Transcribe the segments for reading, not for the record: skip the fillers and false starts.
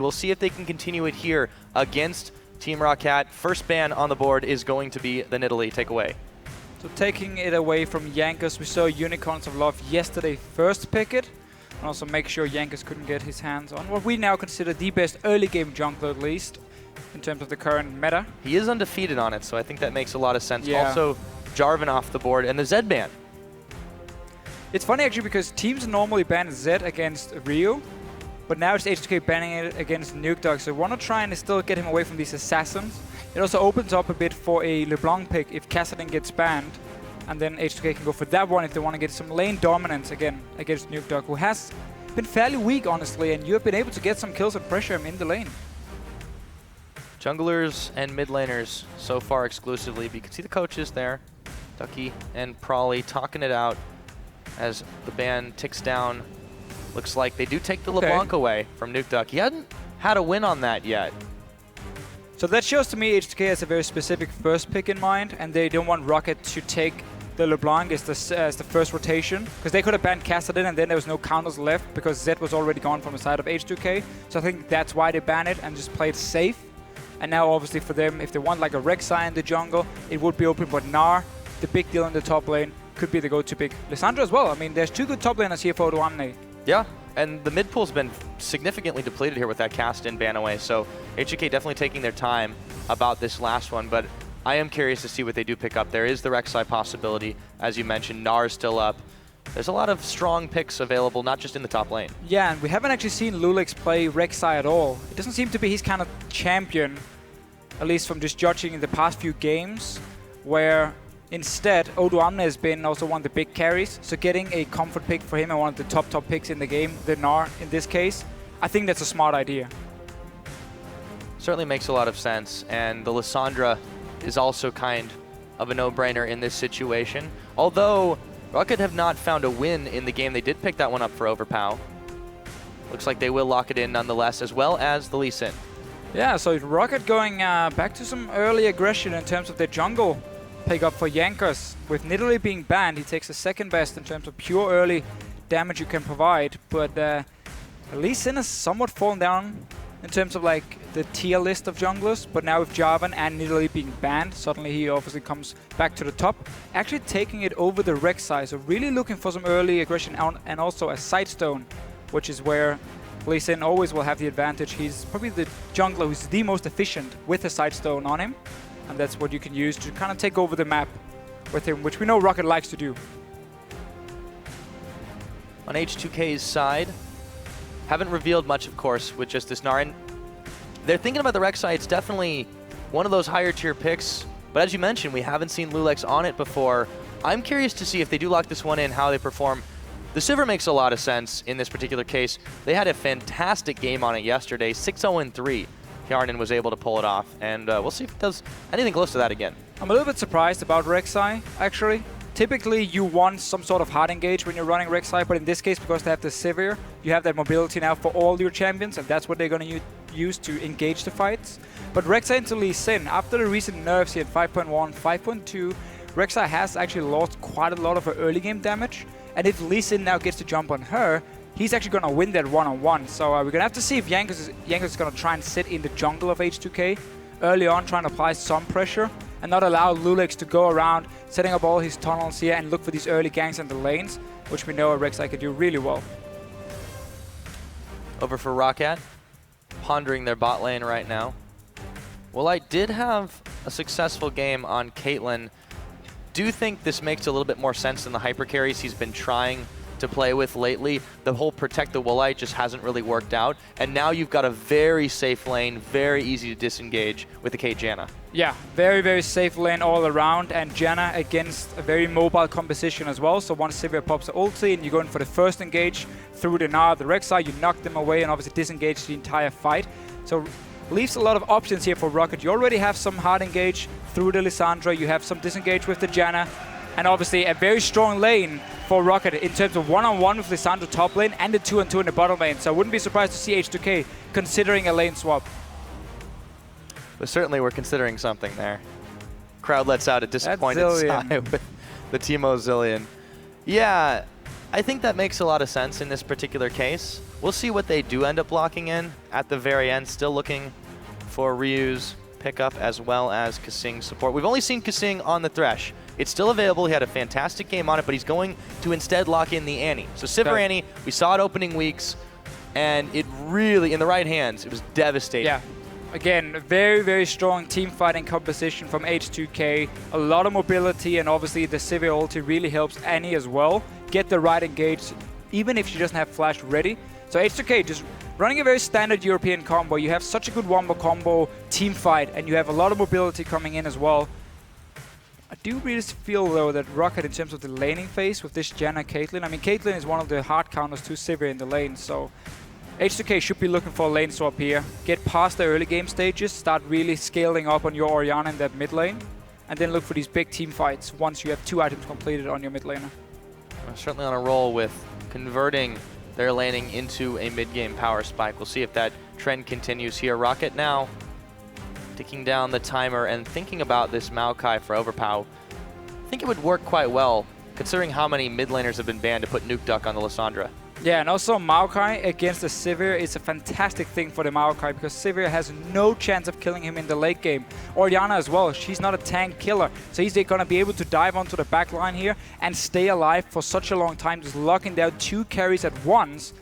We'll see if they can continue it here against Team ROCCAT. First ban on the board is going to be the Nidalee takeaway. So taking it away from Jankos, we saw Unicorns of Love yesterday first pick it, and also make sure Jankos couldn't get his hands on what we now consider the best early game jungler, at least, in terms of the current meta. He is undefeated on it, so I think that makes a lot of sense. Yeah. Also, Jarvan off the board, and the Zed ban. It's funny actually because teams normally ban Zed against Rio, but now it's H2k banning it against Nuke. So we want to try and still get him away from these assassins. It also opens up a bit for a LeBlanc pick if Kassadin gets banned, and then H2k can go for that one if they want to get some lane dominance again against Nuke, who has been fairly weak, honestly, and you have been able to get some kills and pressure him in the lane. Junglers and mid laners so far exclusively, but you can see the coaches there, Ducky and Prawley, talking it out as the ban ticks down. Looks like they do take the LeBlanc away from Nuke. He hadn't had a win on that yet. So that shows to me H2k has a very specific first pick in mind, and they don't want ROCCAT to take the LeBlanc as the first rotation, because they could have banned Kassadin and then there was no counters left because Zed was already gone from the side of H2k. So I think that's why they ban it and just play it safe. And now obviously for them, if they want like a Rek'Sai in the jungle, it would be open, but Gnar, the big deal in the top lane, could be the go-to pick. Lissandra as well. I mean, there's two good top laners here for Odoamne. Yeah, and the mid pool's been significantly depleted here with that cast-in ban away, so H2k definitely taking their time about this last one, but I am curious to see what they do pick up. There is the Rek'Sai possibility, as you mentioned. Gnar's still up. There's a lot of strong picks available, not just in the top lane. Yeah, and we haven't actually seen Lulix play Rek'Sai at all. It doesn't seem to be his kind of champion, at least from just judging in the past few games, where instead, Odoamne has been also one of the big carries, so getting a comfort pick for him and one of the top picks in the game, the Gnar in this case, I think that's a smart idea. Certainly makes a lot of sense, and the Lissandra is also kind of a no-brainer in this situation. Although, ROCCAT have not found a win in the game. They did pick that one up for Overpow. Looks like they will lock it in nonetheless, as well as the Lee Sin. Yeah, so ROCCAT going back to some early aggression in terms of their jungle pick up for Jankos. With Nidalee being banned, he takes the second best in terms of pure early damage you can provide, but Lee Sin has somewhat fallen down in terms of like the tier list of junglers, but now with Jarvan and Nidalee being banned, suddenly he obviously comes back to the top, actually taking it over the Rek'Sai, so really looking for some early aggression and also a Sightstone, which is where Lee Sin always will have the advantage. He's probably the jungler who's the most efficient with a Sightstone on him, and that's what you can use to kind of take over the map with him, which we know ROCCAT likes to do. On H2k's side, haven't revealed much, of course, with just this Gnar. And they're thinking about the Rek'Sai. It's definitely one of those higher tier picks, but as you mentioned, we haven't seen Lulix on it before. I'm curious to see if they do lock this one in, how they perform. The Sivir makes a lot of sense in this particular case. They had a fantastic game on it yesterday, 6-0-3. Hjarnan was able to pull it off, and we'll see if it does anything close to that again. I'm a little bit surprised about Rek'Sai, actually. Typically, you want some sort of hard engage when you're running Rek'Sai, but in this case, because they have the Sivir, you have that mobility now for all your champions, and that's what they're going to use to engage the fights. But Rek'Sai into Lee Sin, after the recent nerfs here at 5.1, 5.2, Rek'Sai has actually lost quite a lot of her early game damage, and if Lee Sin now gets to jump on her, he's actually going to win that one-on-one. So we're going to have to see if Jankos is going to try and sit in the jungle of H2k early on, trying to apply some pressure and not allow Lulix to go around, setting up all his tunnels here and look for these early ganks in the lanes, which we know Rek'Sai can do really well. Over for ROCCAT, pondering their bot lane right now. Well, I did have a successful game on Caitlyn. Do think this makes a little bit more sense than the hyper carries he's been trying to play with lately. The whole protect the Woolite just hasn't really worked out, and now you've got a very safe lane, very easy to disengage with the Kate Janna. Yeah, very safe lane all around, and Janna against a very mobile composition as well. So once Sivir pops the ulti and you're going for the first engage through the Gnar, the Rek'Sai, you knock them away and obviously disengage the entire fight. So leaves a lot of options here for ROCCAT. You already have some hard engage through the Lissandra, you have some disengage with the Janna, and obviously a very strong lane for ROCCAT in terms of one-on-one with Lissandra top lane and the 2-on-2 in the bottom lane. So I wouldn't be surprised to see H2k considering a lane swap. But certainly we're considering something there. Crowd lets out a disappointed sigh with the Teemo Zillion. Yeah, I think that makes a lot of sense in this particular case. We'll see what they do end up locking in at the very end. Still looking for Ryu's pickup as well as Kasing's support. We've only seen Kasing on the Thresh. It's still available. He had a fantastic game on it, but he's going to instead lock in the Annie. So Sivir Annie, we saw it opening weeks, and it really, in the right hands, it was devastating. Yeah. Again, a very, very strong team fighting composition from H2k. A lot of mobility, and obviously the Sivir ulti really helps Annie as well get the right engage, even if she doesn't have flash ready. So H2k just running a very standard European combo. You have such a good wombo combo team fight, and you have a lot of mobility coming in as well. I do really feel, though, that ROCCAT, in terms of the laning phase with this Janna Caitlyn, I mean, Caitlyn is one of the hard counters to Sivir in the lane, so H2k should be looking for a lane swap here. Get past the early game stages, start really scaling up on your Orianna in that mid lane, and then look for these big team fights once you have 2 items completed on your mid laner. We're certainly on a roll with converting their laning into a mid-game power spike. We'll see if that trend continues here. ROCCAT now ticking down the timer and thinking about this Maokai for overpower. I think it would work quite well, considering how many mid laners have been banned to put Nuke Duck on the Lissandra. Yeah, and also Maokai against the Sivir is a fantastic thing for the Maokai, because Sivir has no chance of killing him in the late game. Orianna as well, she's not a tank killer, so he's going to be able to dive onto the back line here and stay alive for such a long time, just locking down 2 carries at once.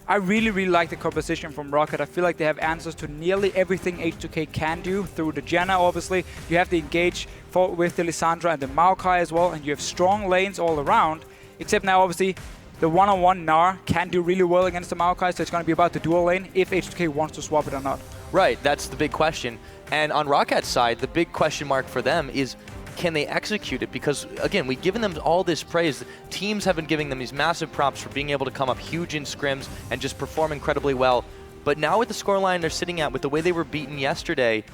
I really, really like the composition from ROCCAT. I feel like they have answers to nearly everything H2k can do through the Janna, obviously. You have the engage with the Lissandra and the Maokai as well, and you have strong lanes all around, except now, obviously, the one-on-one Gnar can do really well against the Maokai, so it's going to be about the dual lane if H2k wants to swap it or not. Right, that's the big question. And on ROCCAT's side, the big question mark for them is, can they execute it? Because, again, we've given them all this praise. Teams have been giving them these massive props for being able to come up huge in scrims and just perform incredibly well. But now with the scoreline they're sitting at, with the way they were beaten yesterday,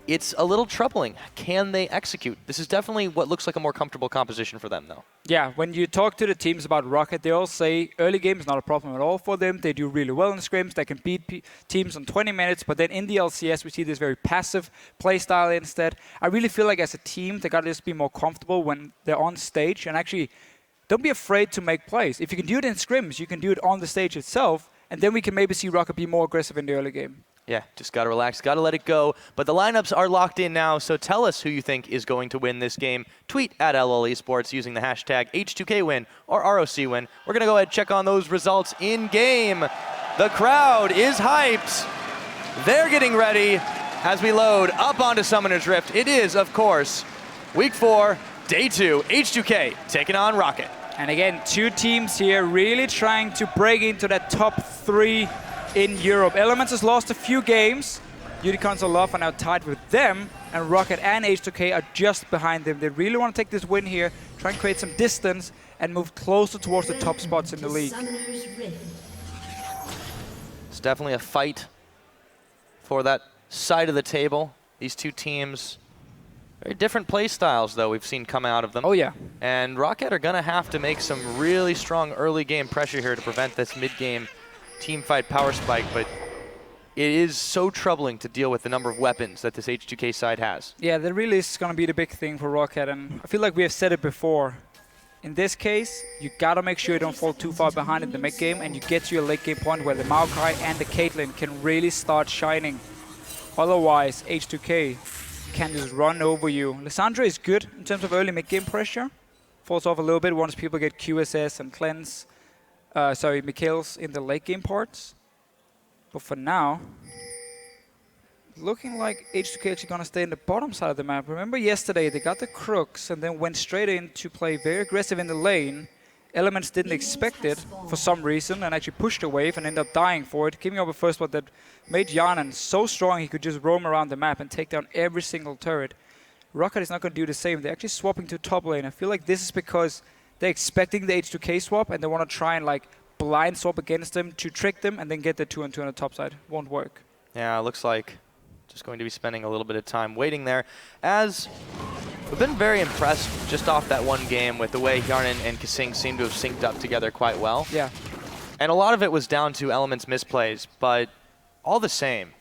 it's a little troubling. Can they execute? This is definitely what looks like a more comfortable composition for them, though. Yeah, when you talk to the teams about ROCCAT, they all say early game is not a problem at all for them. They do really well in scrims. They can beat teams on 20 minutes. But then in the LCS, we see this very passive play style instead. I really feel like as a team, they got to just be more comfortable when they're on stage. And actually, don't be afraid to make plays. If you can do it in scrims, you can do it on the stage itself. And then we can maybe see ROCCAT be more aggressive in the early game. Yeah, just got to relax, got to let it go. But the lineups are locked in now, so tell us who you think is going to win this game. Tweet at LL Esports using the hashtag H2KWin or ROCWin. We're going to go ahead and check on those results in-game. The crowd is hyped. They're getting ready as we load up onto Summoner's Rift. It is, of course, Week 4, Day 2, H2k taking on ROCCAT. And again, 2 teams here really trying to break into that top 3 in Europe. Elements has lost a few games. Unicorns are now tied with them, and ROCCAT and H2k are just behind them. They really want to take this win here, try and create some distance, and move closer towards the top spots in the league. It's definitely a fight for that side of the table. These 2 teams, very different play styles, though, we've seen come out of them. Oh, yeah. And ROCCAT are going to have to make some really strong early game pressure here to prevent this mid-game team fight power spike, but it is so troubling to deal with the number of weapons that this H2k side has. Yeah, that really is going to be the big thing for ROCCAT, and I feel like we have said it before. In this case, you got to make sure you don't fall too far behind in the mid game, and you get to your late game point where the Maokai and the Caitlyn can really start shining. Otherwise, H2k can just run over you. Lissandra is good in terms of early mid game pressure. Falls off a little bit once people get QSS and cleanse. Mikhail's in the late game parts. But for now, looking like H2k actually going to stay in the bottom side of the map. Remember yesterday, they got the crooks and then went straight in to play very aggressive in the lane. Elements didn't expect it for some reason and actually pushed a wave and ended up dying for it, giving up a first blood that made Yanan so strong he could just roam around the map and take down every single turret. ROCCAT is not going to do the same. They're actually swapping to top lane. I feel like this is because they're expecting the H2k swap, and they want to try and like blind swap against them to trick them and then get the 2-on-2 on the top side. Won't work. Yeah, it looks like just going to be spending a little bit of time waiting there, as we've been very impressed just off that one game with the way Hjarnan and Kasing seem to have synced up together quite well. Yeah. And a lot of it was down to Element's misplays, but all the same,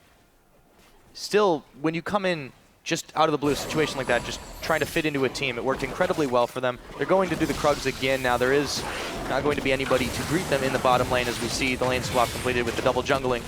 still, when you come in just out of the blue, situation like that, just trying to fit into a team, it worked incredibly well for them. They're going to do the Krugs again now. There is not going to be anybody to greet them in the bottom lane as we see the lane swap completed with the double jungling.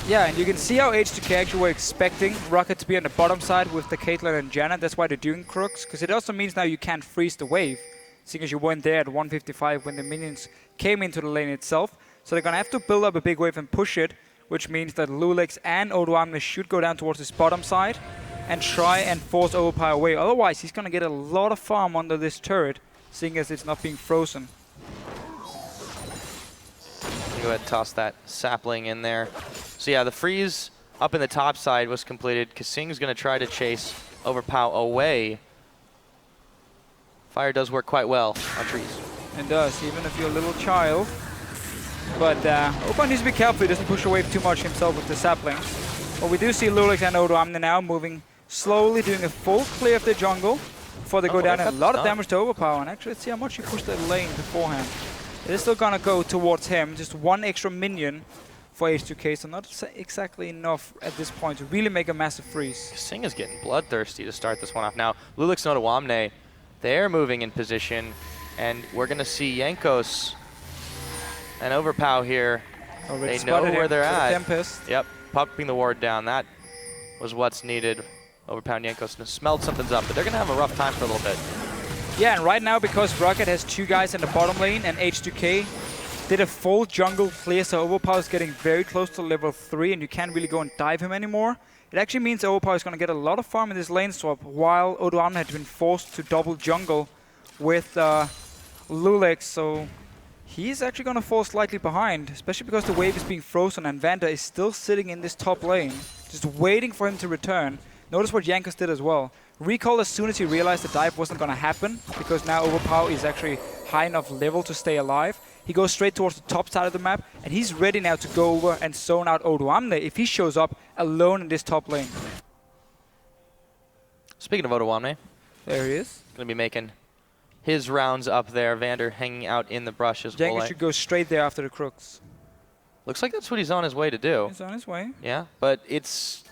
Yeah, and you can see how H2k actually were expecting ROCCAT to be on the bottom side with the Caitlyn and Janna. That's why they're doing crooks, because it also means now you can't freeze the wave, seeing as you weren't there at 155 when the minions came into the lane itself. So they're going to have to build up a big wave and push it, which means that Lulex and Odoamne should go down towards his bottom side and try and force Overpower away. Otherwise, he's going to get a lot of farm under this turret, seeing as it's not being frozen. Go ahead and toss that sapling in there. So yeah, the freeze up in the top side was completed. Kasing's going to try to chase Overpower away. Fire does work quite well on trees. It does, even if you're a little child. But Opa needs to be careful he doesn't push away too much himself with the sapling. But we do see Lulex and Odoamne now moving slowly, doing a full clear of the jungle before they go down, and a lot of damage to Overpower. And actually, let's see how much he pushed that lane beforehand. It is still going to go towards him, just one extra minion for H2k, so not exactly enough at this point to really make a massive freeze. Kasing is getting bloodthirsty to start this one off. Now, Lulex and Odoamne, they're moving in position, and we're going to see Jankos and Overpow here. Already they know where they're at. Tempest. Yep, popping the ward down. That was what's needed. Overpow and Jankos smelled something's up, but they're going to have a rough time for a little bit. Yeah, and right now, because ROCCAT has two guys in the bottom lane and H2k did a full jungle clear, so Overpower is getting very close to level 3 and you can't really go and dive him anymore. It actually means Overpower is going to get a lot of farm in this lane swap, while Odoamne had been forced to double jungle with Lulex, so he's actually going to fall slightly behind, especially because the wave is being frozen and Vander is still sitting in this top lane, just waiting for him to return. Notice what Jankos did as well. Recall as soon as he realized the dive wasn't going to happen, because now Overpower is actually high enough level to stay alive. He goes straight towards the top side of the map, and he's ready now to go over and zone out Odoamne if he shows up alone in this top lane. Speaking of Odoamne, there he is. Going to be making his rounds up there. Vander hanging out in the brush as well. Jankos should go straight there after the crooks. Looks like that's what he's on his way to do. He's on his way. Yeah, but it's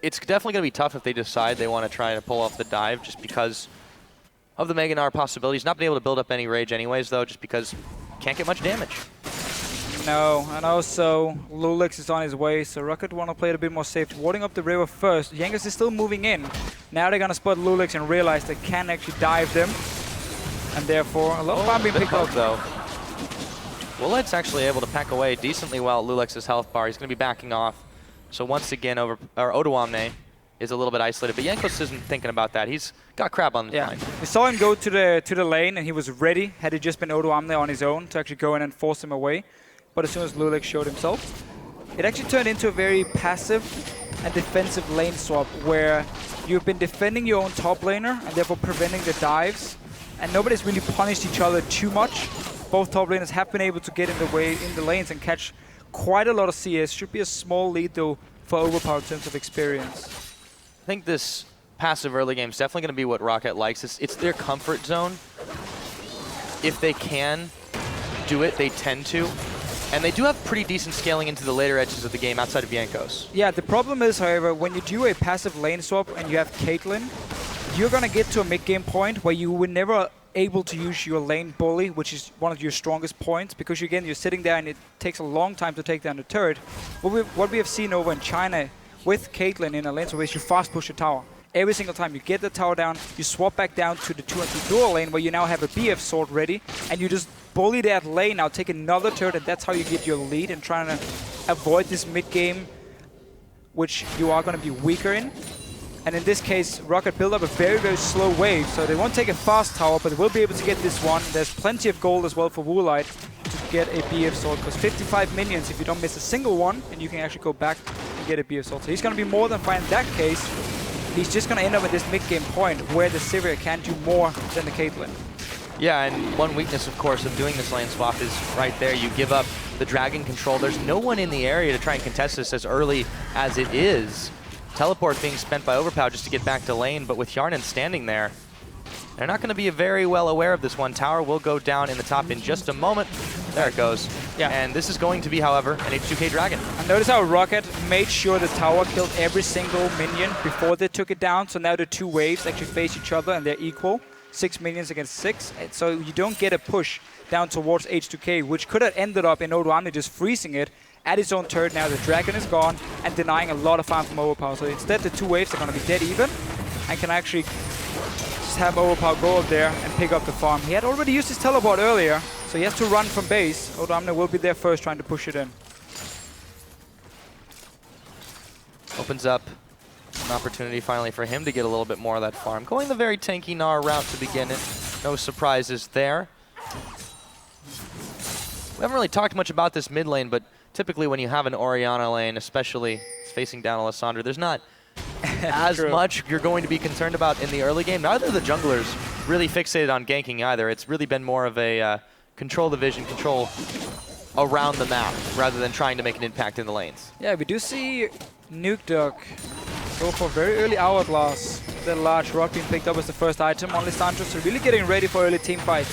definitely going to be tough if they decide they want to try to pull off the dive, just because of the Mega Gnar possibilities. Not being able to build up any rage anyways, though, just because you can't get much damage. No, and also Lulex is on his way, so ROCCAT want to play it a bit more safe, warding up the river first. Jankos is still moving in. Now they're going to spot Lulex and realize they can actually dive them, and therefore a lot of farm being picked up. Though. Willet's actually able to pack away decently well at Lulex's health bar. He's going to be backing off. So once again, Odoamne is a little bit isolated, but Jankos isn't thinking about that. He's got crab on the line. We saw him go to the lane, and he was ready, had it just been Odoamne on his own, to actually go in and force him away. But as soon as Lulex showed himself, it actually turned into a very passive and defensive lane swap, where you've been defending your own top laner and therefore preventing the dives, and nobody's really punished each other too much. Both top laners have been able to get in the lanes and catch quite a lot of CS. Should be a small lead though for Overpower in terms of experience. I think this passive early game is definitely going to be what ROCCAT likes. It's their comfort zone. If they can do it, they tend to. And they do have pretty decent scaling into the later edges of the game outside of Jankos. Yeah, the problem is, however, when you do a passive lane swap and you have Caitlyn, you're going to get to a mid-game point where you were never able to use your lane bully, which is one of your strongest points, because again, you're sitting there and it takes a long time to take down the turret. What we have seen over in China with Caitlyn in a lane swap is you fast push the tower. Every single time you get the tower down, you swap back down to the 2-on-2 dual lane where you now have a BF sword ready, and you just bully that lane, now take another turret, and that's how you get your lead and trying to avoid this mid-game, which you are going to be weaker in. And in this case, ROCCAT build up a very, very slow wave, so they won't take a fast tower, but they will be able to get this one. There's plenty of gold as well for Woolite to get a BF sword, because 55 minions if you don't miss a single one, and you can actually go back and get a BF sword. So he's going to be more than fine in that case. He's just going to end up at this mid-game point where the Sivir can do more than the Caitlyn. Yeah, and one weakness, of course, of doing this lane swap is right there. You give up the dragon control. There's no one in the area to try and contest this as early as it is. Teleport being spent by Overpower just to get back to lane, but with Hjarnan standing there, they're not going to be very well aware of this one. Tower will go down in the top in just a moment. There it goes. Yeah. And this is going to be, however, an H2k Dragon. And notice how ROCCAT made sure the tower killed every single minion before they took it down. So now the two waves actually face each other and they're equal. 6 minions against 6, and so you don't get a push down towards H2k, which could have ended up in Odoamne just freezing it at his own turret. Now the dragon is gone and denying a lot of farm from Overpower. So instead the two waves are going to be dead even and can actually just have Overpower go up there and pick up the farm. He had already used his teleport earlier, so he has to run from base. Odoamne will be there first trying to push it in. Opens up an opportunity finally for him to get a little bit more of that farm. Going the very tanky Gnar route to begin it. No surprises there. We haven't really talked much about this mid lane, but typically when you have an Orianna lane, especially facing down Alessandro, there's not as much you're going to be concerned about in the early game. Neither of the junglers really fixated on ganking either. It's really been more of a control the vision, control around the map, rather than trying to make an impact in the lanes. Yeah, we do see Nukeduck go for very early hourglass. The large rock being picked up as the first item on Alessandro, so really getting ready for early team fights.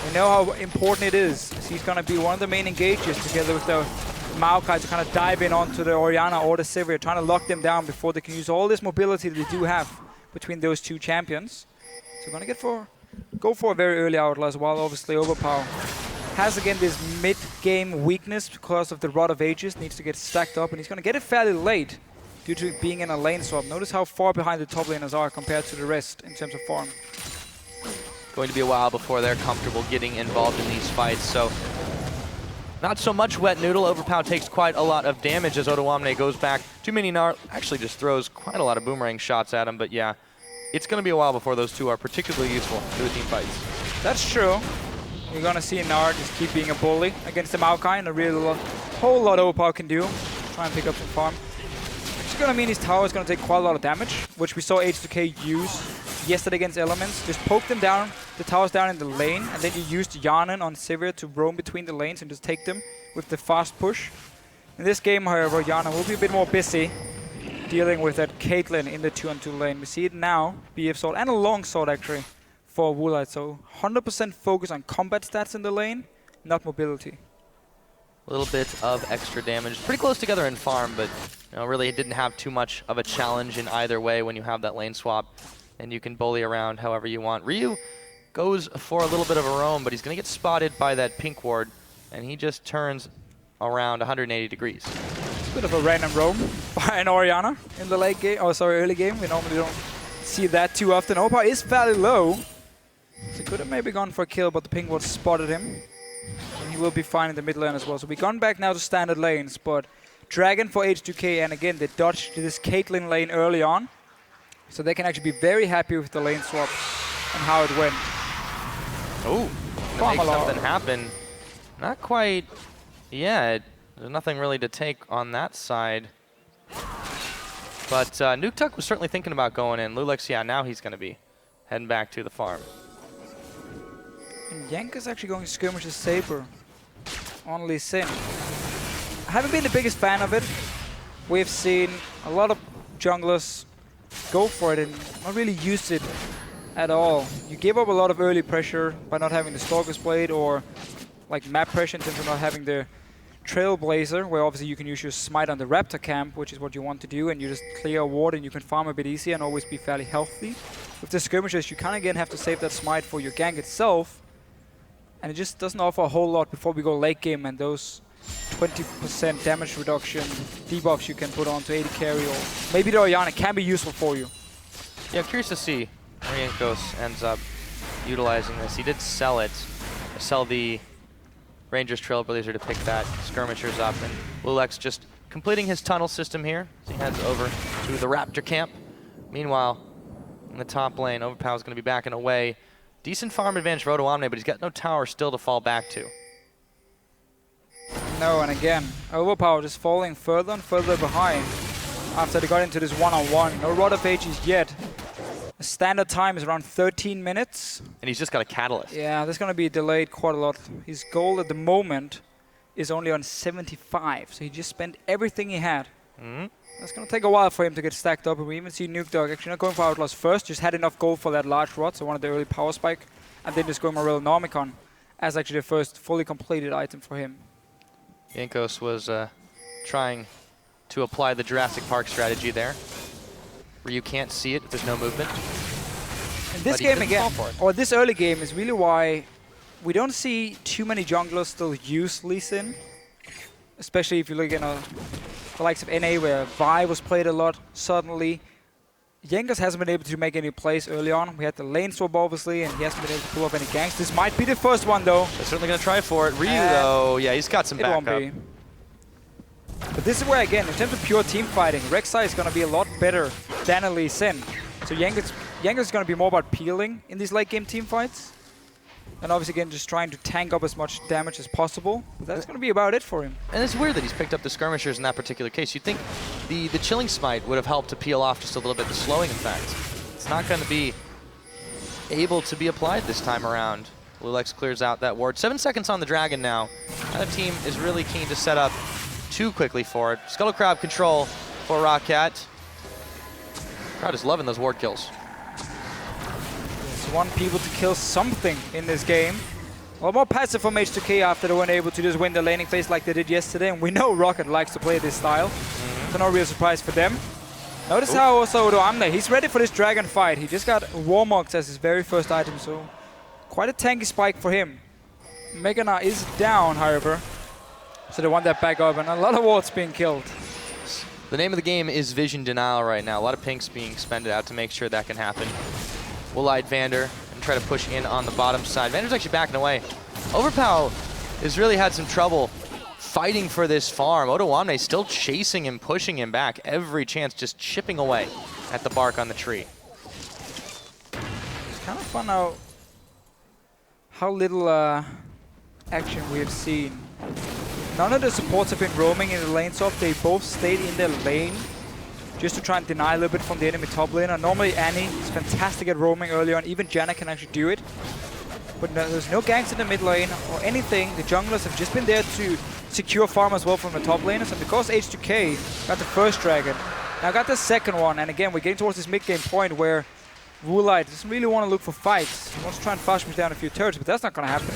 We know how important it is. He's going to be one of the main engagers together with the Maokai to kind of dive in onto the Orianna or the Sivir, trying to lock them down before they can use all this mobility that they do have between those two champions. So going to go for a very early hourglass, while obviously Overpower has again this mid-game weakness because of the Rod of Ages, needs to get stacked up, and he's going to get it fairly late due to it being in a lane swap. Notice how far behind the top laners are compared to the rest in terms of farm. Going to be a while before they're comfortable getting involved in these fights, so not so much Wet Noodle. Overpower takes quite a lot of damage as Odoamne goes back. Too many Gnar actually just throws quite a lot of boomerang shots at him, but yeah, it's going to be a while before those two are particularly useful to the team fights. That's true. You're going to see Gnar just keep being a bully against the Maokai, and a whole lot Overpower can do. Try and pick up some farm. It's going to mean his tower is going to take quite a lot of damage, which we saw H2k use yesterday against Elements. Just poke them down, the towers down in the lane, and then you used Yarnan on Sivir to roam between the lanes and just take them with the fast push. In this game, however, Yarnan will be a bit more busy dealing with that Caitlyn in the 2-on-2 lane. We see it now, BF sword and a long sword actually for Woolite. So 100% focus on combat stats in the lane, not mobility. A little bit of extra damage. Pretty close together in farm, but really it didn't have too much of a challenge in either way when you have that lane swap. And you can bully around however you want. Ryu goes for a little bit of a roam, but he's going to get spotted by that pink ward, and he just turns around 180 degrees. It's a bit of a random roam by an Orianna in the late game. Oh, sorry, early game. We normally don't see that too often. Opa is fairly low, so he could have maybe gone for a kill, but the pink ward spotted him. And he will be fine in the mid lane as well. So we've gone back now to standard lanes, but Dragon for H2k, and again, they dodged this Caitlyn lane early on. So they can actually be very happy with the lane swap and how it went. Oh, make something happen. Not quite yet. There's nothing really to take on that side. But Nukeduck was certainly thinking about going in. Lulex, yeah, now he's going to be heading back to the farm. And Yank is actually going to skirmish the Saber on Lee Sin. I haven't been the biggest fan of it. We've seen a lot of junglers go for it and not really use it at all. You give up a lot of early pressure by not having the Stalker's Blade, or like map pressure in terms of not having the Trailblazer, where obviously you can use your Smite on the Raptor camp, which is what you want to do, and you just clear a ward and you can farm a bit easier and always be fairly healthy. With the skirmishes, you kind of again have to save that Smite for your gank itself, and it just doesn't offer a whole lot before we go late game, and those 20% damage reduction debuffs you can put onto AD carry, or maybe the Orianna can be useful for you. Yeah, I'm curious to see where Yankos ends up utilizing this. He did sell the Ranger's Trailblazer to pick that Skirmishers up, and Lulex just completing his tunnel system here as he heads over to the Raptor camp. Meanwhile, in the top lane, Overpower's going to be backing away. Decent farm advantage for Odoamne, but he's got no tower still to fall back to. No, and again, Overpower just falling further and further behind after they got into this one-on-one. No Rod of Ages yet. The standard time is around 13 minutes. And he's just got a Catalyst. Yeah, that's going to be delayed quite a lot. His goal at the moment is only on 75, so he just spent everything he had. That's going to take a while for him to get stacked up, and we even see Nukeduck actually not going for Outlast first, just had enough gold for that large rod, so one of the early power spike, and then just going Morel Normicon as actually the first fully completed item for him. Yankos was trying to apply the Jurassic Park strategy there, where you can't see it if there's no movement. In this but he game doesn't again, fall for it. or this early game, is really why we don't see too many junglers still use Lee Sin. Especially if you look at the likes of NA, where Vi was played a lot suddenly. Jankos hasn't been able to make any plays early on. We had the lane swap, obviously, and he hasn't been able to pull off any ganks. This might be the first one, though. They're certainly going to try for it. Ryu, though, yeah, he's got some It backup. won't be. But this is where, again, in terms of pure team fighting, Rek'Sai is going to be a lot better than a Lee Sin. So Jankos is going to be more about peeling in these late game team fights. And obviously, again, just trying to tank up as much damage as possible. But that's going to be about it for him. And it's weird that he's picked up the skirmishers in that particular case. You'd think the chilling smite would have helped to peel off just a little bit the slowing effect. It's not going to be able to be applied this time around. Lulex clears out that ward. 7 seconds on the dragon now. That team is really keen to set up too quickly for it. Scuttle Crab control for ROCCAT. Crowd is loving those ward kills. Just want people to kill something in this game. A lot more passive from H2k after they weren't able to just win the laning phase like they did yesterday. And we know ROCCAT likes to play this style. So no real surprise for them. Notice how also Odoamne, he's ready for this dragon fight. He just got Warmogs as his very first item, so quite a tanky spike for him. Meganar is down, however, so they want that back up, and a lot of wards being killed. The name of the game is vision denial right now. A lot of pinks being expended out to make sure that can happen. Wool-eyed Vander and try to push in on the bottom side. Vander's actually backing away. Overpow has really had some trouble fighting for this farm. Odoamne still chasing him, pushing him back. Every chance just chipping away at the bark on the tree. It's kind of fun how little action we have seen. None of the supports have been roaming in the lane swap. They both stayed in their lane just to try and deny a little bit from the enemy top laner. Normally Annie is fantastic at roaming early on. Even Janna can actually do it. But no, there's no ganks in the mid lane or anything. The junglers have just been there to secure farm as well from the top laners. And because H2k got the first dragon, now got the second one. And again, we're getting towards this mid game point where Wool-eyed doesn't really want to look for fights. He wants to try and fast push down a few turrets, but that's not going to happen.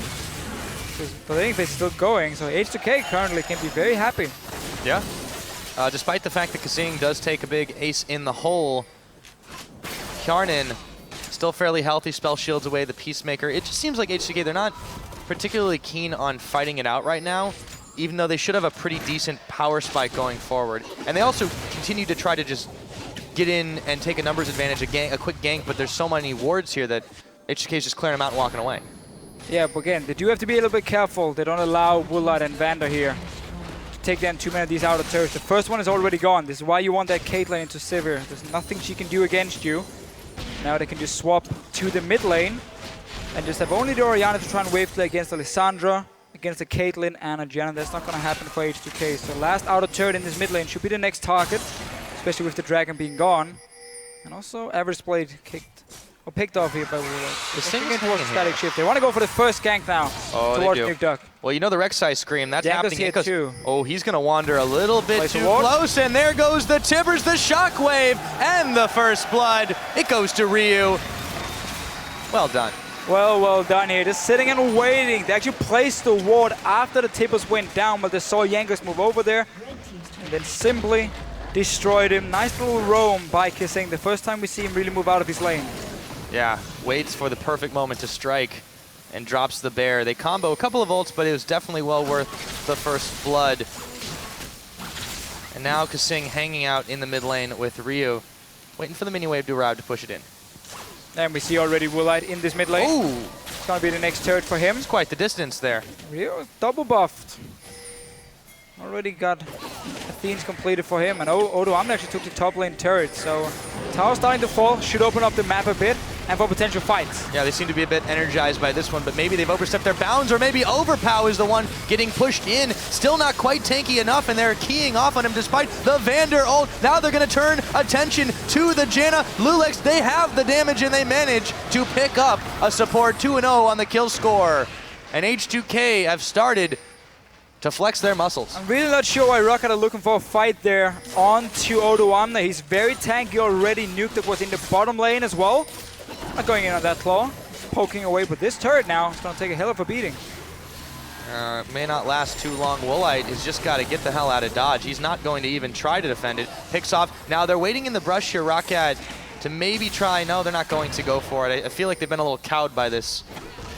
The laning phase is still going, so H2k currently can be very happy. Yeah. Despite the fact that Kasing does take a big ace in the hole, Kjarnan still fairly healthy, spell shields away the Peacemaker. It just seems like H2k, they're not particularly keen on fighting it out right now, even though they should have a pretty decent power spike going forward. And they also continue to try to just get in and take a numbers advantage, a quick gank, but there's so many wards here that H2k is just clearing them out and walking away. Yeah, but again, they do have to be a little bit careful. They don't allow Wool-eyed and Vander here to take down too many of these outer turrets. The first one is already gone. This is why you want that Caitlyn into Sivir. There's nothing she can do against you. Now they can just swap to the mid lane and just have only the Orianna to try and wave play against Alessandra, against the Caitlyn and a Janna. That's not going to happen for H2k. So last outer turret in this mid lane should be the next target, especially with the dragon being gone. And also Average Blade picked off here by Wool-eyed. They're getting towards the static shift. They want to go for the first gank now towards Nuke Duck. Well, you know the Rek'Sai scream. That's happening here too. Oh, he's going to wander a little bit too close, and there goes the Tibbers, the Shockwave, and the first blood. It goes to Ryu. Well done. Well done here. Just sitting and waiting. They actually placed the ward after the Tibbers went down, but they saw Jankos move over there, and then simply destroyed him. Nice little roam by Kasing. The first time we see him really move out of his lane. Yeah, waits for the perfect moment to strike and drops the bear. They combo a couple of ults, but it was definitely well worth the first blood. And now Kasing hanging out in the mid lane with Ryu, waiting for the mini wave to arrive to push it in. And we see already Wool-eyed in this mid lane. Ooh! It's going to be the next turret for him. It's quite the distance there. Ryu double buffed. Already got Athene's completed for him, and Odoamne actually took the top lane turret, so tower's starting to fall, should open up the map a bit, and for potential fights. Yeah, they seem to be a bit energized by this one, but maybe they've overstepped their bounds, or maybe Overpow is the one getting pushed in. Still not quite tanky enough, and they're keying off on him despite the Vander ult. Now they're going to turn attention to the Janna. Lulex, they have the damage, and they manage to pick up a support 2-0 on the kill score. And H2k have started to flex their muscles. I'm really not sure why ROCCAT are looking for a fight there onto Odoamne. He's very tanky already. Nuke Duck was in the bottom lane as well. Not going in on that claw. Poking away, but this turret now is going to take a hell of a beating. May not last too long. Wool-eyed has just got to get the hell out of dodge. He's not going to even try to defend it. Picks off. Now they're waiting in the brush here. ROCCAT to maybe try. No, they're not going to go for it. I feel like they've been a little cowed by this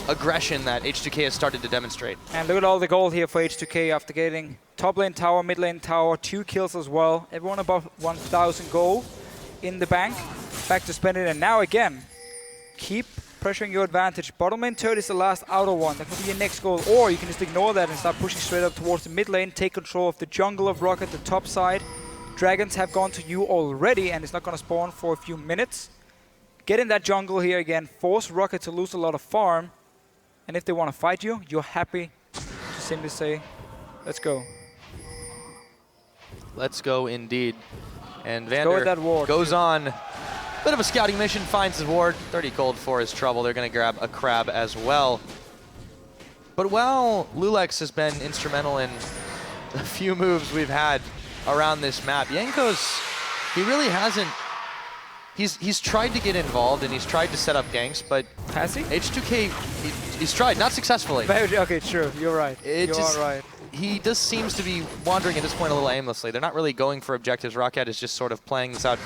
aggression that H2k has started to demonstrate. And look at all the gold here for H2k after getting top lane tower, mid lane tower, 2 kills as well. Everyone above 1,000 gold in the bank. Back to spend it, and now again, keep pressuring your advantage. Bottom lane turret is the last outer one. That could be your next goal, or you can just ignore that and start pushing straight up towards the mid lane. Take control of the jungle of ROCCAT, the top side. Dragons have gone to you already, and it's not going to spawn for a few minutes. Get in that jungle here again. Force ROCCAT to lose a lot of farm. And if they want to fight you, you're happy to simply say, let's go. Let's go indeed. And Let's go with that Vander ward. goes on. Bit of a scouting mission, finds his ward. 30 gold for his trouble. They're going to grab a crab as well. But while Lulex has been instrumental in a few moves we've had around this map, Jankos, he really hasn't. He's tried to get involved and he's tried to set up ganks, but Has he? H2k, he's tried, not successfully. Okay, true. You're right. You are right. He just seems to be wandering at this point a little aimlessly. They're not really going for objectives. ROCCAT is just sort of playing this out.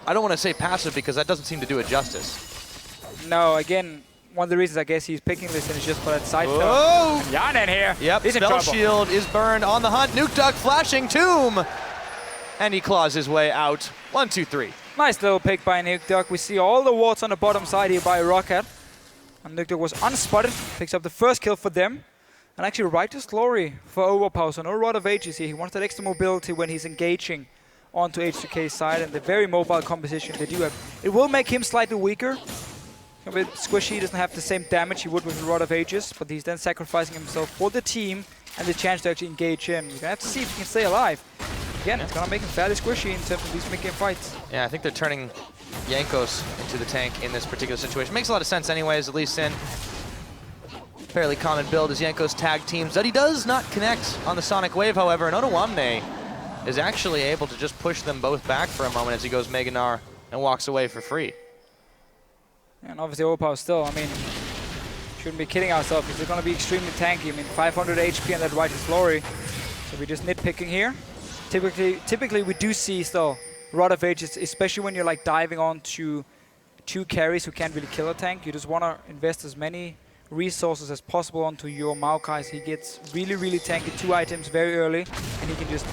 I don't want to say passive because that doesn't seem to do it justice. No, again, one of the reasons I guess he's picking this is just for that side spell. Oh! Yanen here. Yep, He's in spell trouble. shield is burned on the hunt. Nuke Duck flashing Tomb! And he claws his way out. 1, 2, 3. Nice little pick by Nuke Duck. We see all the wards on the bottom side here by ROCCAT. And Nuke Duck was unspotted. Picks up the first kill for them. And actually Righteous Glory for Overpower. So no Rod of Ages here. He wants that extra mobility when he's engaging onto H2k's side. And the very mobile composition they do have. It will make him slightly weaker. A bit squishy, doesn't have the same damage he would with the Rod of Ages. But he's then sacrificing himself for the team and the chance to actually engage in. You're going to have to see if he can stay alive. Again, it's going to make him fairly squishy in terms of these mid-game fights. Yeah, I think they're turning Jankos into the tank in this particular situation. Makes a lot of sense anyways, at least in fairly common build as Jankos tag teams. That he does not connect on the Sonic Wave, however, and Ottawamne is actually able to just push them both back for a moment as he goes Mega Gnar and walks away for free. And obviously Overpower still, I mean, shouldn't be kidding ourselves. He's going to be extremely tanky. I mean, 500 HP on that Righteous Glory. So we're just nitpicking here. Typically we do see still Rod of Ages, especially when you're like diving onto 2 carries who can't really kill a tank. You just want to invest as many resources as possible onto your Maokai. He gets really, really tanky 2 items very early, and he can just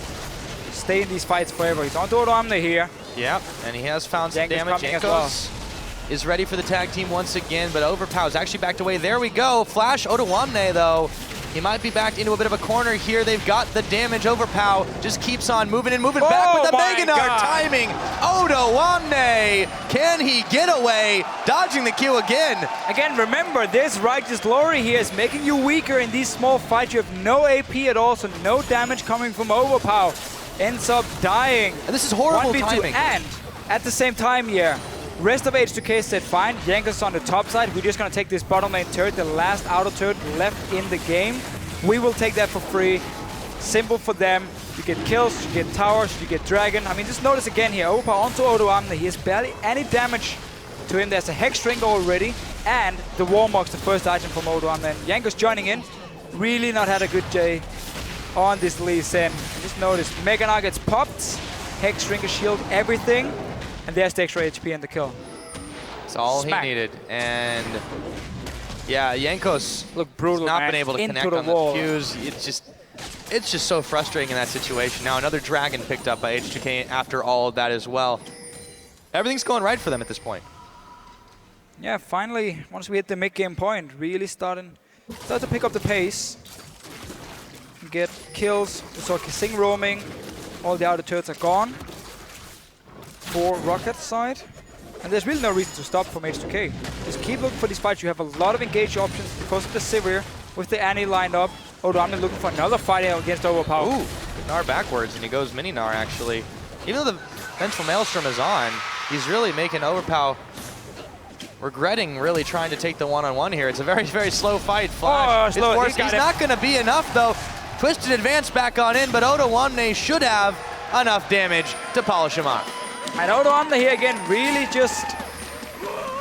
stay in these fights forever. He's on to Ottawamne here. Yep, and he has found some Jankos damage. coming as Jankos is ready for the tag team once again, but Overpower's actually backed away. There we go. Flash Ottawamne though. He might be backed into a bit of a corner here. They've got the damage. Overpower just keeps on moving and moving back with the Mega Gnar timing. Ottawamne, can he get away? Dodging the Q again. Again, remember, this Righteous Glory here is making you weaker in these small fights. You have no AP at all, so no damage coming from Overpower. Ends up dying. And this is horrible 1v2. timing. And at the same time here, rest of H2k said, fine, Jankos on the top side. We're just going to take this bottom lane turret, the last outer turret left in the game. We will take that for free. Simple for them. You get kills, you get towers, you get dragon. I mean, just notice again here, Overpower onto Ottawamne. He has barely any damage to him. There's a Hex Drink already, and the Warmog's the first item from Ottawamne. And Jankos joining in. Really not had a good day on this Lee Sin. Just notice, Mega Gnar gets popped, Hex Drink, a shield, everything. And there's the extra HP and the kill. That's all Smack. he needed. And yeah, Jankos look brutal, not man. been able to Into connect the on wall. the Qs. It's just so frustrating in that situation. Now another dragon picked up by H2k after all of that as well. Everything's going right for them at this point. Yeah, finally, once we hit the mid-game point, really start to pick up the pace. Get kills. We saw Kising roaming. All the outer turrets are gone for ROCCAT's side. And there's really no reason to stop from H2k. Just keep looking for these fights. You have a lot of engage options because of the Sivir with the Annie lined up. Ottawamne looking for another fight against Overpower. Ooh, Gnar backwards, and he goes Mini Gnar actually. Even though the Vengeful Maelstrom is on, he's really making Overpower regretting really trying to take the one-on-one here. It's a very, very slow fight. Flash is forced. He's not going to be enough though. Twisted advance back on in, but Ottawamne should have enough damage to polish him off. And Ottawamne here again, really just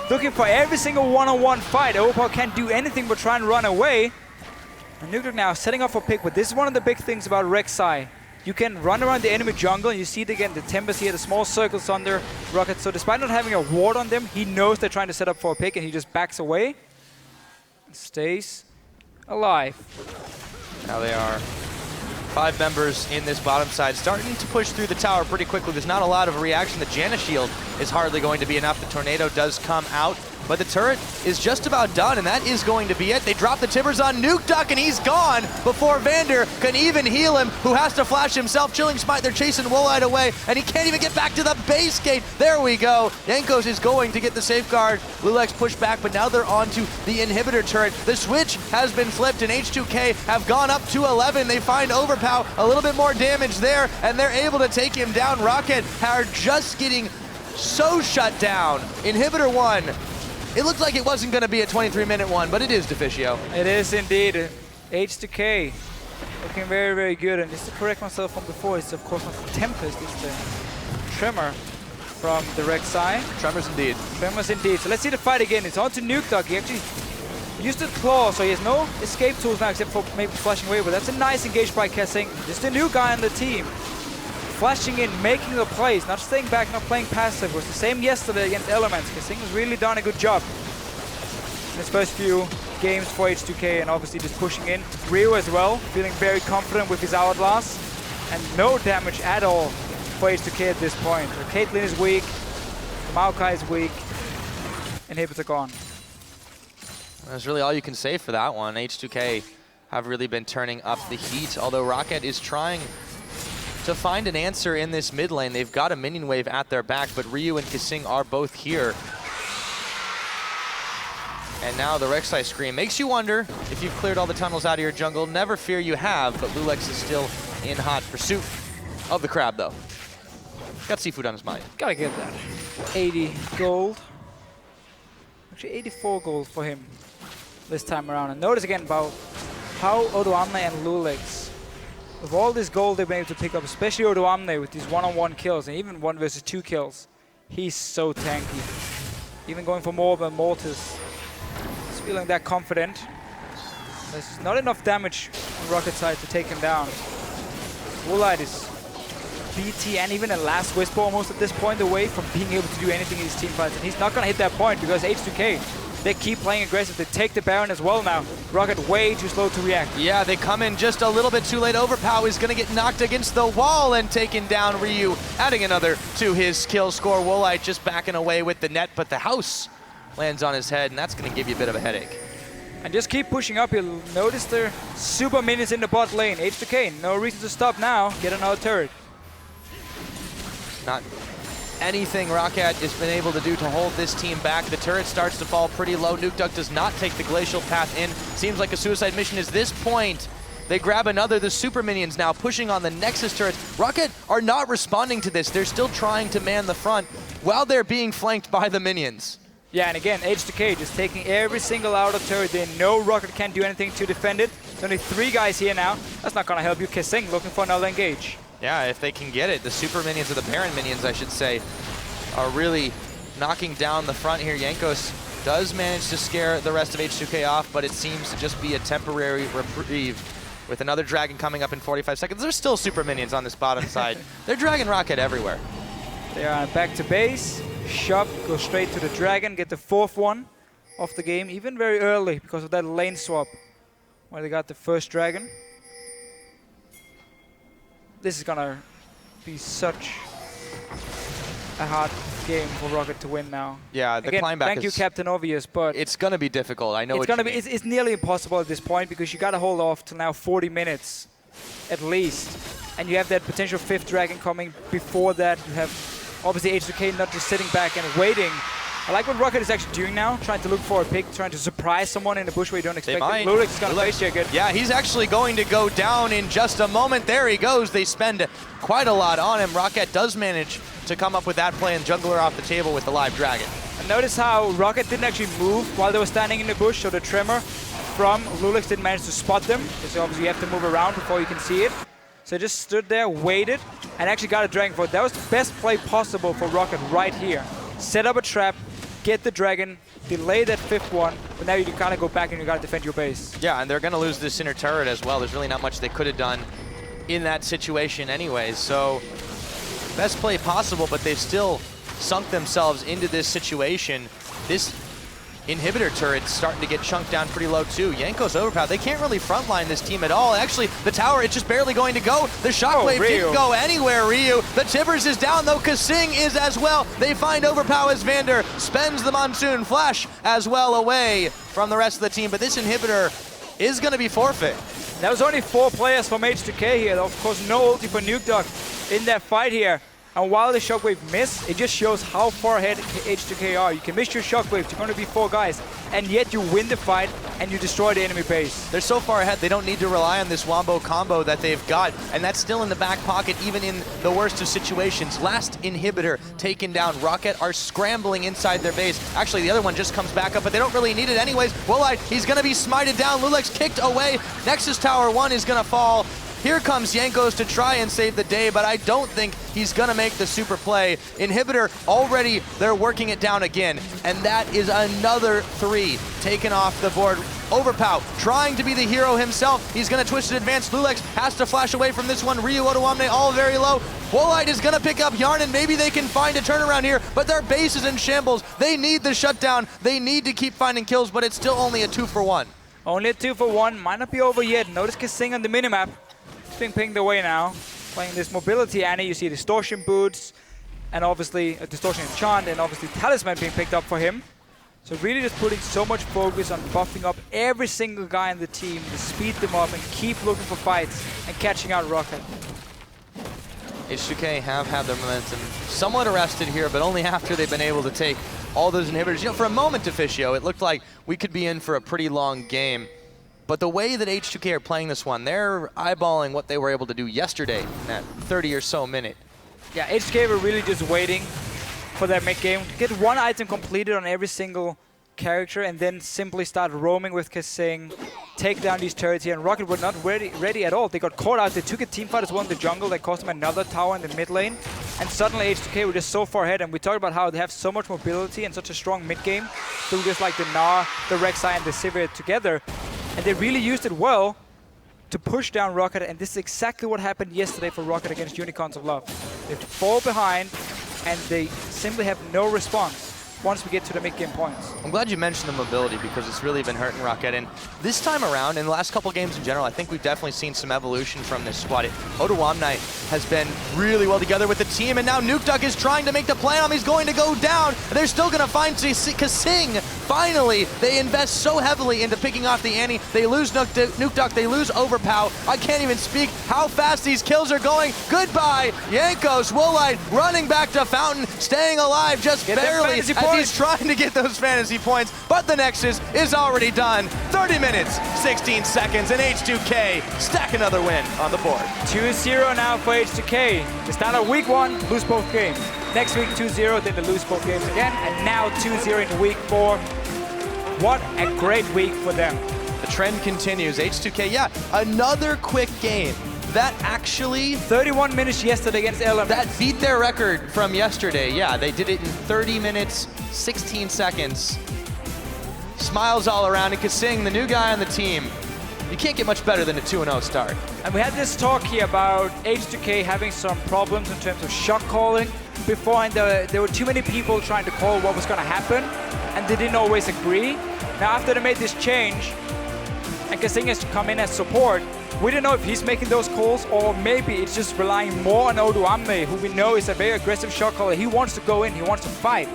looking for every single one-on-one fight. Overpower can't do anything but try and run away. And Nuke now setting up for pick, but this is one of the big things about Rek'Sai. you can run around the enemy jungle, and you see it again, the Tempest here, the small circles under ROCCAT. So despite not having a ward on them, he knows they're trying to set up for a pick, and he just backs away. And stays alive. Now they are 5 members in this bottom side, starting to push through the tower pretty quickly. There's not a lot of a reaction. The Janna shield is hardly going to be enough. The tornado does come out, but the turret is just about done, and that is going to be it. They drop the timbers on Nuke Duck, and he's gone before Vander can even heal him, who has to flash himself. Chilling Smite, they're chasing Woolite away, and he can't even get back to the base gate. There we go. Jankos is going to get the safeguard. Lulex pushed back, but now they're onto the inhibitor turret. The switch has been flipped, and H2k have gone up to 11. They find Overpow, a little bit more damage there, and they're able to take him down. ROCCAT are just getting so shut down. Inhibitor 1. It looked like it wasn't going to be a 23-minute one, but it is, Deficio. It is indeed. H2k looking very, very good. And just to correct myself from before, it's of course not the Tempest, it's the Tremor from the REC side. Tremors indeed. Tremors indeed. So let's see the fight again. It's on to Nuke Duck. He actually used the claw, so he has no escape tools now except for maybe flashing away. But that's a nice engage by Kessing. Just a new guy on the team. Flashing in, making the plays, not staying back, not playing passive. It was the same yesterday against Elements. Kessing has really done a good job in his first few games for H2k, and obviously just pushing in. Rio as well, feeling very confident with his Hourglass, and no damage at all for H2k at this point. So Caitlyn is weak, Maokai is weak, Inhibitor gone. That's really all you can say for that one. H2k have really been turning up the heat, although ROCCAT is trying to find an answer in this mid lane. They've got a minion wave at their back, but Ryu and Kissing are both here. And now the Rek'Sai Scream makes you wonder if you've cleared all the tunnels out of your jungle. Never fear, you have, but Lulex is still in hot pursuit of the crab, though. Got seafood on his mind. Gotta get that. 80 gold. Actually 84 gold for him this time around. And notice again about how Odoamne and Lulex, with all this gold they've been able to pick up, especially Odoamne with these one-on-one kills and even 1 versus 2 kills, he's so tanky. Even going for more than Mortis, he's feeling that confident. There's not enough damage on ROCCAT side to take him down. Woolite is BT and even a Last Whisper almost at this point away from being able to do anything in these team fights, and he's not gonna hit that point because H2k, they keep playing aggressive. They take the Baron as well now. ROCCAT way too slow to react. Yeah, they come in just a little bit too late. Overpow is going to get knocked against the wall and taken down. Ryu adding another to his kill score. Woolite just backing away with the net, but the house lands on his head, and that's going to give you a bit of a headache. And just keep pushing up. You'll notice their super minions in the bot lane. H2k, no reason to stop now. Get another turret. Not anything ROCCAT has been able to do to hold this team back. The turret starts to fall pretty low. Nuke Duck does not take the glacial path in. Seems like a suicide mission is this point. They grab another. The super minions now pushing on the Nexus turrets. ROCCAT are not responding to this. They're still trying to man the front while they're being flanked by the minions. Yeah, and again, H2k just taking every single outer turret. They know ROCCAT can't do anything to defend it. There's only 3 guys here now. That's not gonna help you. Kissing looking for another engage. Yeah, if they can get it. The super minions, or the Baron minions, I should say, are really knocking down the front here. Jankos does manage to scare the rest of H2k off, but it seems to just be a temporary reprieve. With another dragon coming up in 45 seconds. There's still super minions on this bottom side. They're dragging ROCCAT everywhere. They are back to base. Shop, go straight to the dragon, get the 4th one of the game, even very early because of that lane swap where they got the first dragon. This is gonna be such a hard game for ROCCAT to win now. Yeah, the Again, climb back thank you, Captain Obvious, but it's gonna be difficult. I know it's what gonna you be. mean. It's nearly impossible at this point because you gotta hold off till now 40 minutes at least, and you have that potential 5th dragon coming before that. You have obviously H2k not just sitting back and waiting. I like what ROCCAT is actually doing now, trying to look for a pick, trying to surprise someone in the bush where you don't expect it. Lulex is going to face check it. Yeah, he's actually going to go down in just a moment. There he goes. They spend quite a lot on him. ROCCAT does manage to come up with that play and jungler off the table with the live dragon. And notice how ROCCAT didn't actually move while they were standing in the bush, so the Tremor from Lulex didn't manage to spot them, because obviously you have to move around before you can see it. So they just stood there, waited, and actually got a dragon for it. That was the best play possible for ROCCAT right here. Set up a trap, get the dragon, delay that 5th one, but now you can kind of go back and you got to defend your base. Yeah, and they're going to lose this inner turret as well. There's really not much they could have done in that situation anyways. So best play possible, but they've still sunk themselves into this situation. This inhibitor turret's starting to get chunked down pretty low too. Yanko's overpowered. They can't really frontline this team at all. Actually, the tower, it's just barely going to go. The shockwave didn't go anywhere, Ryu. The Tibbers is down though. Kasing is as well. They find overpower as Vander spends the Monsoon Flash as well away from the rest of the team. But this inhibitor is going to be forfeit. There was only 4 players from H2k here. Of course, no ulti for Nukeduck in that fight here. And while the shockwave missed, it just shows how far ahead H2k are. You can miss your shockwave, you're going to be 4 guys, and yet you win the fight and you destroy the enemy base. They're so far ahead, they don't need to rely on this Wombo combo that they've got, and that's still in the back pocket, even in the worst of situations. Last inhibitor taken down. ROCCAT are scrambling inside their base. Actually, the other one just comes back up, but they don't really need it anyways. Woolite, he's going to be smited down. Lulex kicked away. Nexus Tower 1 is going to fall. Here comes Jankos to try and save the day, but I don't think he's gonna make the super play. Inhibitor already, they're working it down again, and that is another 3 taken off the board. Overpow trying to be the hero himself. He's gonna twist it advance. Lulex has to flash away from this one. Ryu Otoamne all very low. Woolite is gonna pick up Yarn, and maybe they can find a turnaround here, but their base is in shambles. They need the shutdown. They need to keep finding kills, but it's still only a 2-for-1. Only a 2-for-1, might not be over yet. Notice Kasing on the minimap. Being pinged away now, playing this mobility Annie. You see distortion boots, and obviously a distortion enchant, and obviously talisman being picked up for him. So really just putting so much focus on buffing up every single guy in the team to speed them up and keep looking for fights and catching out ROCCAT. H2k have had their momentum somewhat arrested here, but only after they've been able to take all those inhibitors. You know, for a moment, Deficio, it looked like we could be in for a pretty long game. But the way that H2k are playing this one, they're eyeballing what they were able to do yesterday in that 30 or so minute. Yeah, H2k were really just waiting for that mid-game. Get 1 item completed on every single character and then simply start roaming with Kasing, take down these turrets here. And ROCCAT were not ready at all. They got caught out. They took a teamfight as well in the jungle. That cost them another tower in the mid lane. And suddenly H2k were just so far ahead. And we talked about how they have so much mobility and such a strong mid-game through just like the Gnar, the Rek'Sai, and the Sivir together. And they really used it well to push down ROCCAT, and this is exactly what happened yesterday for ROCCAT against Unicorns of Love. They have to fall behind, and they simply have no response once we get to the mid-game points. I'm glad you mentioned the mobility because it's really been hurting ROCCAT. And this time around, in the last couple games in general, I think we've definitely seen some evolution from this squad. Otoamne has been really well together with the team, and now Nukeduck is trying to make the play on him. He's going to go down. They're still going to find Kasing. Finally, they invest so heavily into picking off the Annie. They lose Nukeduck, they lose Overpow. I can't even speak how fast these kills are going. Goodbye, Jankos. Woolite running back to Fountain, staying alive just barely as he's trying to get those fantasy points, but the Nexus is already done. 30 minutes, 16 seconds, and H2k stack another win on the board. 2-0 now for H2k. They start out week 1, lose both games. Next week 2-0, then they lose both games again, and now 2-0 in week 4. What a great week for them. The trend continues. H2k, yeah, another quick game. That actually... 31 minutes yesterday against Element. That beat their record from yesterday. Yeah, they did it in 30 minutes, 16 seconds. Smiles all around, and Kasing, the new guy on the team. You can't get much better than a 2-0 start. And we had this talk here about H2k having some problems in terms of shot calling. Beforehand, there were too many people trying to call what was going to happen, and they didn't always agree. Now, after they made this change, and Kasing has to come in as support, we don't know if he's making those calls or maybe it's just relying more on Otoamne, who we know is a very aggressive shot caller. He wants to go in, he wants to fight.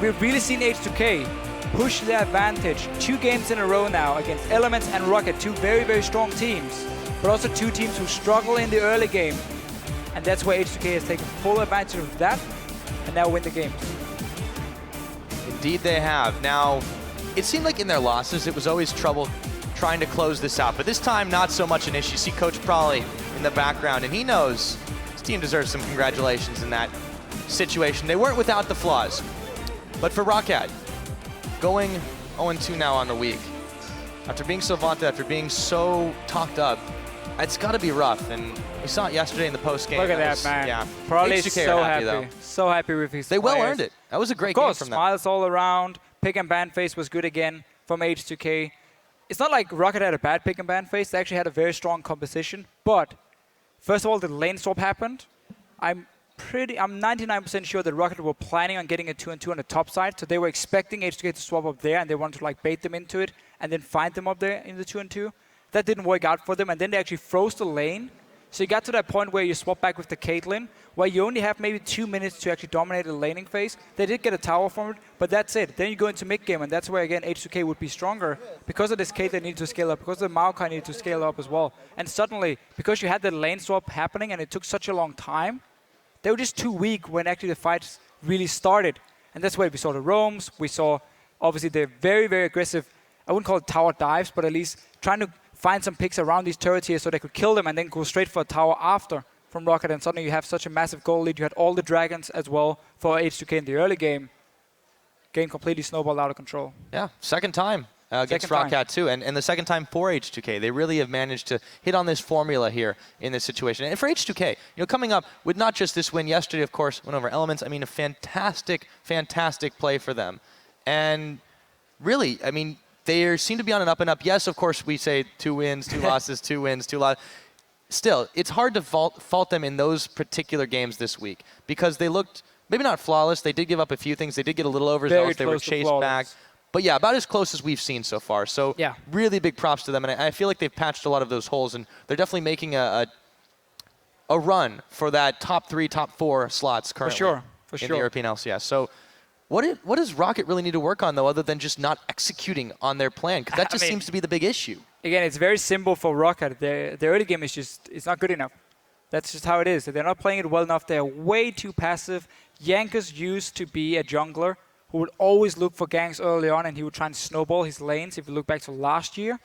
We've really seen H2k push their advantage 2 games in a row now against Elements and ROCCAT, 2 very, very strong teams, but also 2 teams who struggle in the early game. And that's where H2k has taken full advantage of that and now win the games. Indeed they have. Now, it seemed like in their losses, it was always trouble trying to close this out, but this time not so much an issue. You see Coach Prawley in the background, and he knows his team deserves some congratulations in that situation. They weren't without the flaws, but for ROCCAT, going 0-2 now on the week, after being so vaunted, after being so talked up, it's got to be rough, and we saw it yesterday in the post-game. Look at that, man. Yeah, Prawley's so happy. though. So happy with his They players. well earned it. That was a great game from them. Smiles all around. Pick and ban phase was good again from H2k. It's not like ROCCAT had a bad pick and ban phase. They actually had a very strong composition, but First of all, the lane swap happened. I'm 99% sure that ROCCAT were planning on getting a 2-2 on the top side, so they were expecting H2k to swap up there, and they wanted to like bait them into it and then find them up there in the 2-2. That didn't work out for them, and then they actually froze the lane. So you got to that point where you swap back with the Caitlyn, where you only have maybe 2 minutes to actually dominate the laning phase. They did get a tower from it, but that's it. Then you go into mid game, and that's where again H2k would be stronger because of this Caitlyn needed to scale up, because of the Maokai needed to scale up as well. And suddenly, because you had the lane swap happening and it took such a long time, they were just too weak when actually the fights really started. And that's where we saw the roams. We saw, obviously, the very, very aggressive, I wouldn't call it tower dives, but at least trying to find some picks around these turrets here so they could kill them and then go straight for a tower after from ROCCAT. And suddenly you have such a massive goal lead. You had all the dragons as well for H2k in the early game. Game completely snowballed out of control. Yeah, second time against ROCCAT too, and the second time for H2k. They really have managed to hit on this formula here in this situation. And for H2k, you know, coming up with not just this win yesterday, of course, win over Elements. I mean, a fantastic, fantastic play for them. And really, I mean, they seem to be on an up and up. Yes, of course, we say 2 wins, 2 losses, 2 wins, 2 losses. Still, it's hard to fault them in those particular games this week because they looked maybe not flawless. They did give up a few things. They did get a little overzealous. They were chased back. But yeah, about as close as we've seen so far. So yeah, really big props to them. And I feel like they've patched a lot of those holes, and they're definitely making a run for that top 3, top 4 slots currently in the European LCS. So what does ROCCAT really need to work on, though, other than just not executing on their plan? Because that just seems to be the big issue. Again, it's very simple for ROCCAT. Their early game is just, it's not good enough. That's just how it is. They're not playing it well enough. They're way too passive. Jankos used to be a jungler who would always look for ganks early on, and he would try and snowball his lanes if you look back to last year.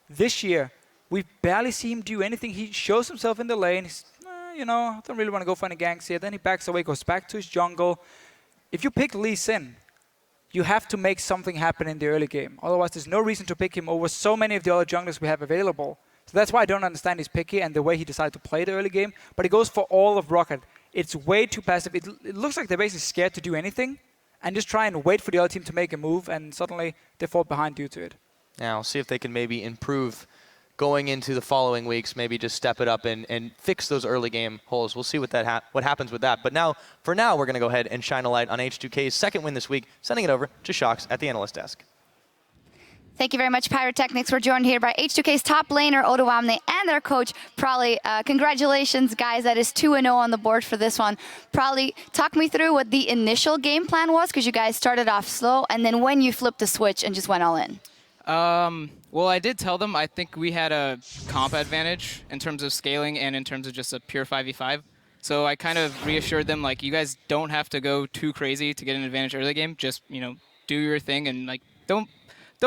This year, we barely see him do anything. He shows himself in the lane. He's, you know, I don't really want to go for any ganks here. Then he backs away, goes back to his jungle. If you pick Lee Sin, you have to make something happen in the early game. Otherwise, there's no reason to pick him over so many of the other junglers we have available. So that's why I don't understand his picky and the way he decided to play the early game. But it goes for all of ROCCAT. It's way too passive. It looks like they're basically scared to do anything and just try and wait for the other team to make a move, and suddenly they fall behind due to it. Now, we'll see if they can maybe improve going into the following weeks, maybe just step it up and fix those early game holes. We'll see what happens with that. But now, for now, we're going to go ahead and shine a light on H2k's second win this week, sending it over to Shox at the analyst desk. Thank you very much, Pyrotechnics. We're joined here by H2k's top laner, Odoamne, and their coach, Prolly. Congratulations, guys. That is 2-0 on the board for this one. Prolly, talk me through what the initial game plan was, because you guys started off slow, and then when you flipped the switch and just went all in. Well, I did tell them I think we had a comp advantage in terms of scaling and in terms of just a pure 5v5. So I kind of reassured them, like, you guys don't have to go too crazy to get an advantage early game. Just, you know, do your thing and, like, don't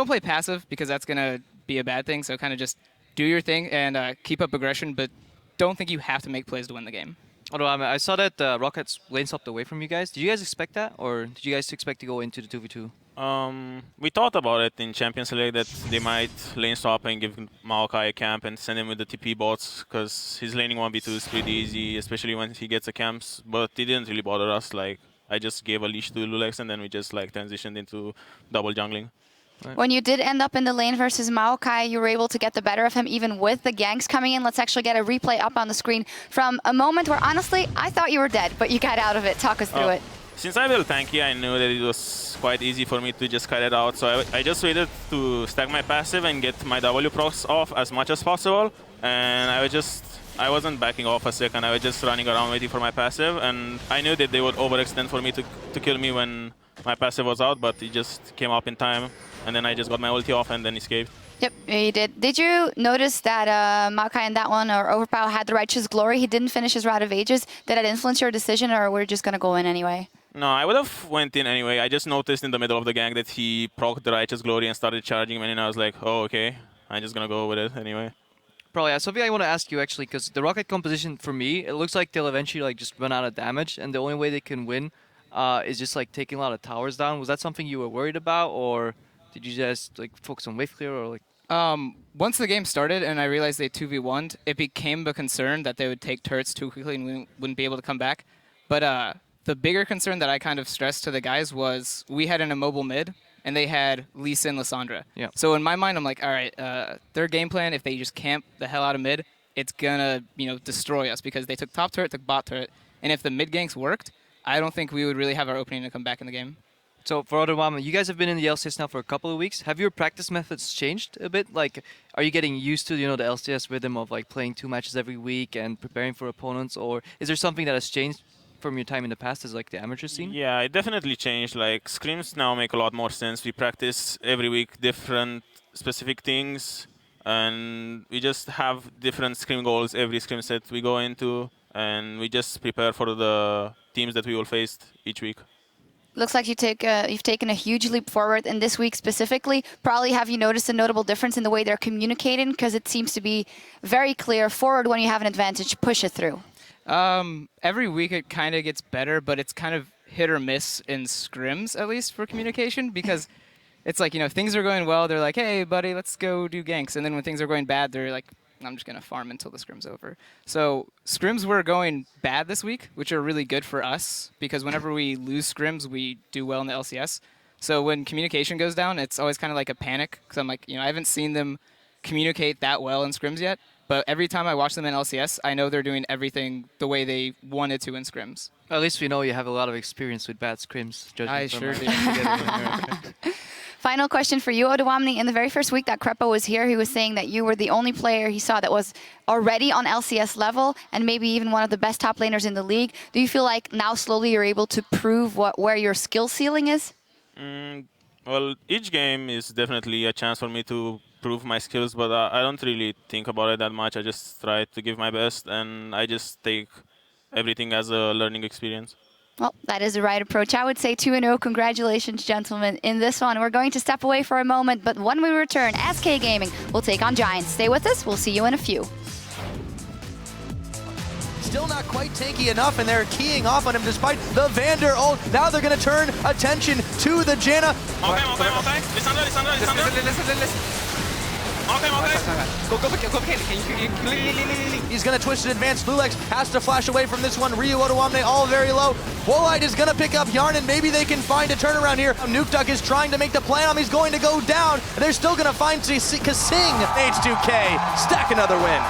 play passive, because that's going to be a bad thing. So kind of just do your thing and keep up aggression, but don't think you have to make plays to win the game. Although I saw that ROCCAT's lane swapped away from you guys. Did you guys expect that, or did you guys expect to go into the 2v2? We thought about it in Champions League that they might lane swap and give Maokai a camp and send him with the TP bots, because his laning 1v2 is pretty easy, especially when he gets a camps. But it didn't really bother us. Like, I just gave a leash to Lulex and then we just like transitioned into double jungling. Right. When you did end up in the lane versus Maokai, you were able to get the better of him even with the ganks coming in. Let's actually get a replay up on the screen from a moment where, honestly, I thought you were dead, but you got out of it. Talk us through it. Since I built tanky, I knew that it was quite easy for me to just cut it out. So I just waited to stack my passive and get my W procs off as much as possible. And I wasn't backing off a second. I was just running around waiting for my passive. And I knew that they would overextend for me to kill me when my passive was out, but it just came up in time. And then I just got my ulti off and then escaped. Yep, you did. Did you notice that Maokai in that one, or Overpower, had the Righteous Glory? He didn't finish his Route of Ages. Did that influence your decision, or were you just going to go in anyway? No, I would have went in anyway. I just noticed in the middle of the gang that he procced the Righteous Glory and started charging him, and I was like, oh, okay. I'm just going to go with it anyway. Probably, something I want to ask you, actually, because the ROCCAT composition, for me, it looks like they'll eventually like just run out of damage, and the only way they can win is just like taking a lot of towers down. Was that something you were worried about, or did you just like focus on wave clear, or like? Once the game started and I realized they 2v1'd, it became a concern that they would take turrets too quickly and we wouldn't be able to come back. But the bigger concern that I kind of stressed to the guys was we had an immobile mid and they had Lee Sin, Lissandra. Yeah. So in my mind, I'm like, all right, their game plan, if they just camp the hell out of mid, it's gonna, destroy us because they took top turret, took bot turret, and if the mid ganks worked, I don't think we would really have our opening to come back in the game. So for Odawama, you guys have been in the LCS now for a couple of weeks. Have your practice methods changed a bit? Like, are you getting used to, the LCS rhythm of like playing 2 matches every week and preparing for opponents, or is there something that has changed from your time in the past as like the amateur scene? Yeah, it definitely changed. Like scrims now make a lot more sense. We practice every week different specific things, and we just have different scrim goals every scrim set we go into, and we just prepare for the teams that we will face each week. Looks like you've taken a huge leap forward in this week specifically. Probably have you noticed a notable difference in the way they're communicating? Because it seems to be very clear, forward when you have an advantage, push it through. Every week it kind of gets better, but it's kind of hit or miss in scrims, at least for communication, because it's like, things are going well, they're like, hey, buddy, let's go do ganks. And then when things are going bad, they're like, I'm just going to farm until the scrim's over. So scrims were going bad this week, which are really good for us, because whenever we lose scrims, we do well in the LCS. So when communication goes down, it's always kind of like a panic, because I'm like, I haven't seen them communicate that well in scrims yet. But every time I watch them in LCS, I know they're doing everything the way they wanted to in scrims. At least we know you have a lot of experience with bad scrims. I sure do. Final question for you, Odawamni. In the very first week that Krepo was here, he was saying that you were the only player he saw that was already on LCS level and maybe even one of the best top laners in the league. Do you feel like now slowly you're able to prove where your skill ceiling is? Well, each game is definitely a chance for me to prove my skills, but I don't really think about it that much. I just try to give my best, and I just take everything as a learning experience. Well, that is the right approach. I would say 2-0. Congratulations, gentlemen, in this one. We're going to step away for a moment, but when we return, H2k-Gaming will take on Giants. Stay with us. We'll see you in a few. Still not quite tanky enough, and they're keying off on him despite the Vander ult. Now they're going to turn attention to the Janna. Okay. Listen. He's going to twist it advance. Lulex has to flash away from this one. Ryu, Odawamne all very low. Wolite is going to pick up Yarn, and maybe they can find a turnaround here. Nuke Duck is trying to make the plan on him. He's going to go down. They're still going to find Kasing. H2k stack another win.